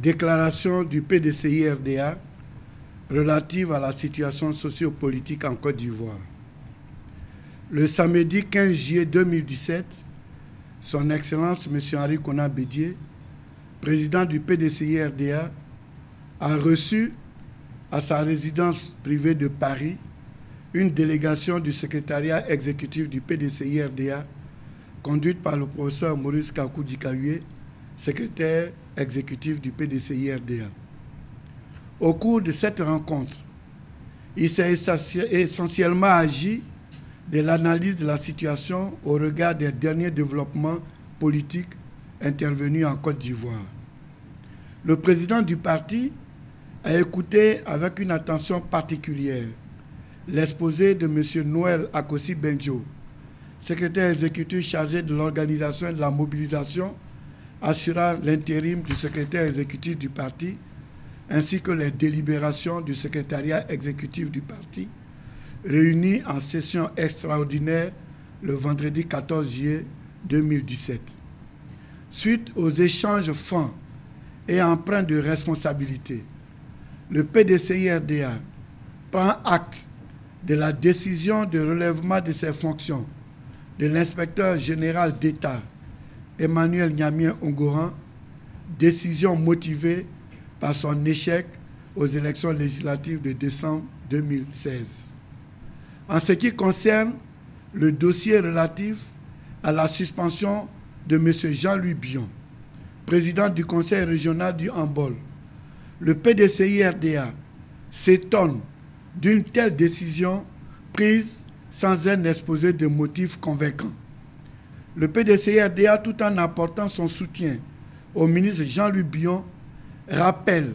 Déclaration du PDCI-RDA relative à la situation sociopolitique en Côte d'Ivoire. Le samedi 15 juillet 2017, Son Excellence M. Henri Konan Bédié, président du PDCI-RDA, a reçu à sa résidence privée de Paris une délégation du secrétariat exécutif du PDCI-RDA conduite par le professeur Maurice Kakou Dikaoué, secrétaire exécutif du PDCI-RDA. Au cours de cette rencontre, il s'est essentiellement agi de l'analyse de la situation au regard des derniers développements politiques intervenus en Côte d'Ivoire. Le président du parti a écouté avec une attention particulière l'exposé de M. Noël Akossi Benjo, secrétaire exécutif chargé de l'organisation et de la mobilisation, assurant l'intérim du secrétaire exécutif du parti, ainsi que les délibérations du secrétariat exécutif du parti, réunis en session extraordinaire le vendredi 14 juillet 2017. Suite aux échanges francs et empreints de responsabilité, le PDCI-RDA prend acte de la décision de relèvement de ses fonctions de l'inspecteur général d'État Emmanuel Niamien Ongoran, décision motivée par son échec aux élections législatives de décembre 2016. En ce qui concerne le dossier relatif à la suspension de M. Jean-Louis Bion, président du Conseil régional du Hambol, le PDCI-RDA s'étonne d'une telle décision prise sans un exposé de motifs convaincants. Le PDCI-RDA, tout en apportant son soutien au ministre Jean-Louis Bion, rappelle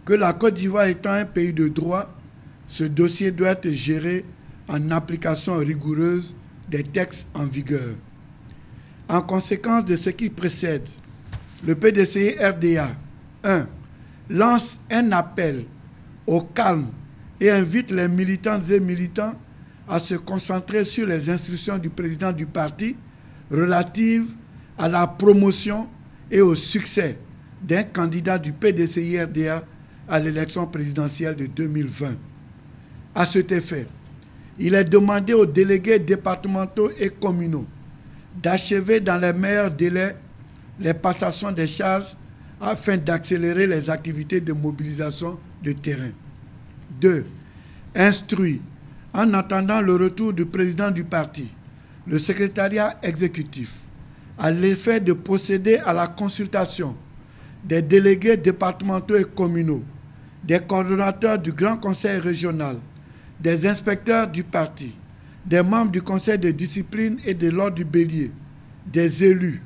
que la Côte d'Ivoire étant un pays de droit, ce dossier doit être géré en application rigoureuse des textes en vigueur. En conséquence de ce qui précède, le PDCI-RDA 1. Lance un appel au calme et invite les militantes et militants à se concentrer sur les instructions du président du parti relatives à la promotion et au succès d'un candidat du PDCI-RDA à l'élection présidentielle de 2020. À cet effet, il est demandé aux délégués départementaux et communaux d'achever dans les meilleurs délais les passations des charges afin d'accélérer les activités de mobilisation de terrain. 2. Instruit, en attendant le retour du président du parti, le secrétariat exécutif, à l'effet de procéder à la consultation des délégués départementaux et communaux, des coordonnateurs du Grand Conseil régional, des inspecteurs du parti, des membres du Conseil de discipline et de l'ordre du bélier, des élus,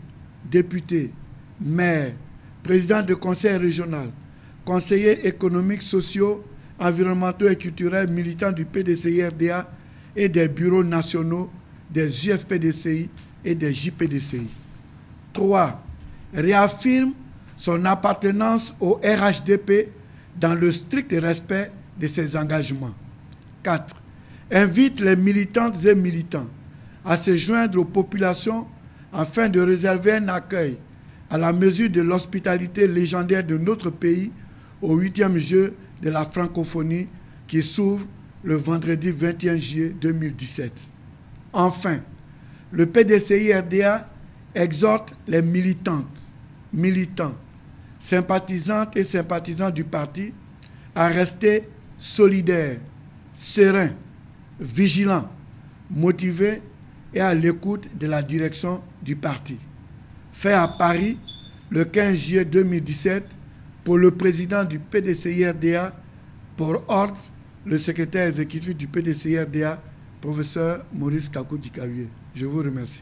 députés, maires, présidents de conseil régional, conseillers économiques, sociaux, environnementaux et culturels, militants du PDCI-RDA et des bureaux nationaux des UFPDCI et des JPDCI. 3. Réaffirme son appartenance au RHDP dans le strict respect de ses engagements. 4. Invite les militantes et militants à se joindre aux populations afin de réserver un accueil à la mesure de l'hospitalité légendaire de notre pays au 8e jeu de la francophonie qui s'ouvre le vendredi 21 juillet 2017. Enfin, le PDCI-RDA exhorte les militantes, militants, sympathisantes et sympathisants du parti à rester solidaires, sereins, vigilants, motivés et à l'écoute de la direction du parti. Fait à Paris le 15 juillet 2017 pour le président du PDCI-RDA, pour ordre le secrétaire exécutif du PDCI-RDA, professeur Maurice Kakou Dikaoué. Je vous remercie.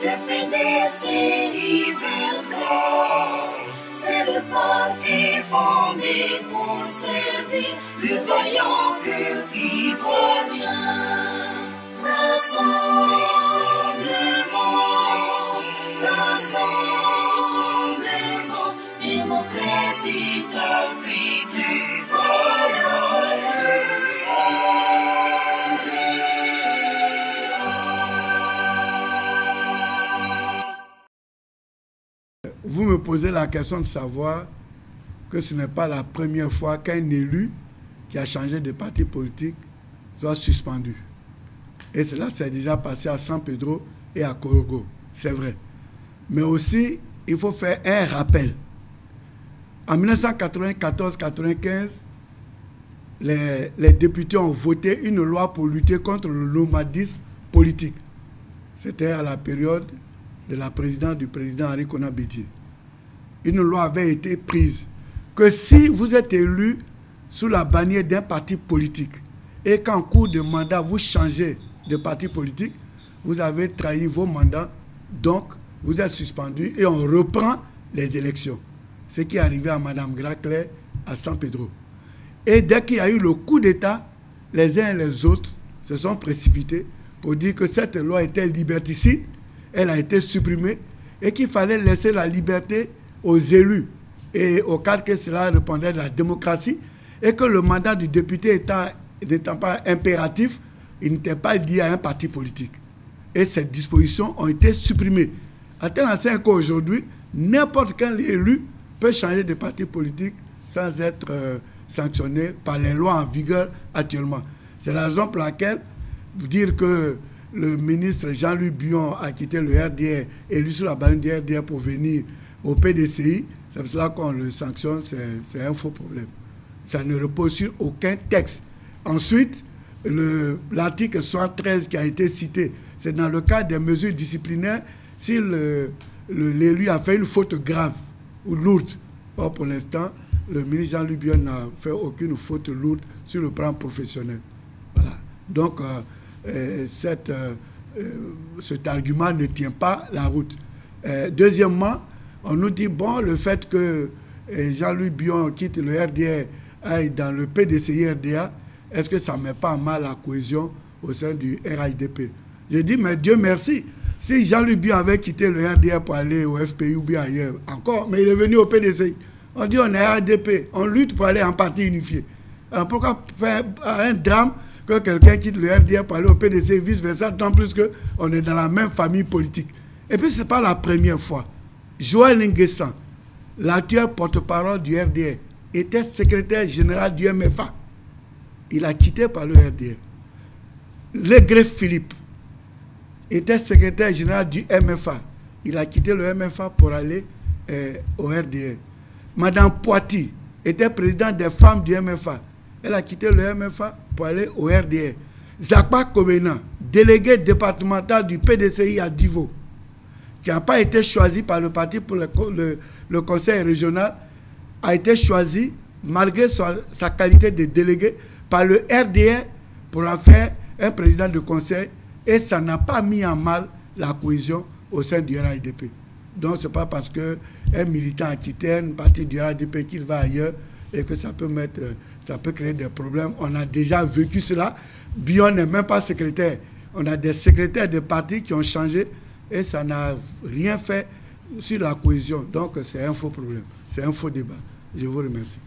Le PDCI c'est le parti fondé pour servir le vaillant peuple ivoirien. Rassemblement démocratique africain. vous me posez la question de savoir que ce n'est pas la première fois qu'un élu qui a changé de parti politique soit suspendu. Et cela s'est déjà passé à San Pedro et à Korogo, c'est vrai. Mais aussi, il faut faire un rappel. En 1994-95, les députés ont voté une loi pour lutter contre le nomadisme politique. C'était à la période de la présidence du président Henri Konan Bédié. Une loi avait été prise que si vous êtes élu sous la bannière d'un parti politique et qu'en cours de mandat vous changez de parti politique, vous avez trahi vos mandats, donc vous êtes suspendu et on reprend les élections. Ce qui est arrivé à Mme Gracler à San Pedro. Et dès qu'il y a eu le coup d'État, les uns et les autres se sont précipités pour dire que cette loi était liberticide, elle a été supprimée et qu'il fallait laisser la liberté aux élus et au cas que cela répondait à la démocratie et que le mandat du député n'étant pas impératif, il n'était pas lié à un parti politique. Et ces dispositions ont été supprimées. À tel enseigne qu'aujourd'hui, n'importe quel élu peut changer de parti politique sans être sanctionné par les lois en vigueur actuellement. C'est la raison pour laquelle dire que le ministre Jean-Louis Bion a quitté le RDR, élu sur la bannière du RDR pour venir au PDCI, c'est pour cela qu'on le sanctionne, c'est un faux problème. Ça ne repose sur aucun texte. Ensuite, l'article 73 qui a été cité, c'est dans le cas des mesures disciplinaires si l'élu a fait une faute grave ou lourde. Or, pour l'instant, le ministre Jean-Louis Bion n'a fait aucune faute lourde sur le plan professionnel. Voilà. Donc, cet argument ne tient pas la route. Deuxièmement, on nous dit, bon, le fait que Jean-Louis Bion quitte le RDR, aille dans le PDCI-RDA, est-ce que ça ne met pas en mal la cohésion au sein du RHDP? Je dis, mais Dieu merci, si Jean-Louis Bion avait quitté le RDR pour aller au FPI ou bien ailleurs, encore, mais il est venu au PDCI. On dit, on est RHDP, on lutte pour aller en parti unifié. Alors pourquoi faire un drame que quelqu'un quitte le RDR pour aller au PDCI, vice-versa, d'autant plus qu'on est dans la même famille politique. Et puis, ce n'est pas la première fois. Joël Nguessan, l'actuel porte-parole du RDR, était secrétaire général du MFA. Il a quitté par le RDR. Legré Philippe était secrétaire général du MFA. Il a quitté le MFA pour aller au RDR. Madame Poiti était présidente des femmes du MFA. Elle a quitté le MFA pour aller au RDR. Zakpa Kobena, délégué départemental du PDCI à Divo, qui n'a pas été choisi par le parti pour le conseil régional, a été choisi, malgré sa qualité de délégué, par le RDR pour en faire un président de conseil, et ça n'a pas mis en mal la cohésion au sein du RHDP. Donc, ce n'est pas parce qu'un militant a quitté une partie du RHDP qu'il va ailleurs et que ça peut créer des problèmes. On a déjà vécu cela. Bion n'est même pas secrétaire. On a des secrétaires de partis qui ont changé et ça n'a rien fait sur la cohésion. Donc, c'est un faux problème. C'est un faux débat. Je vous remercie.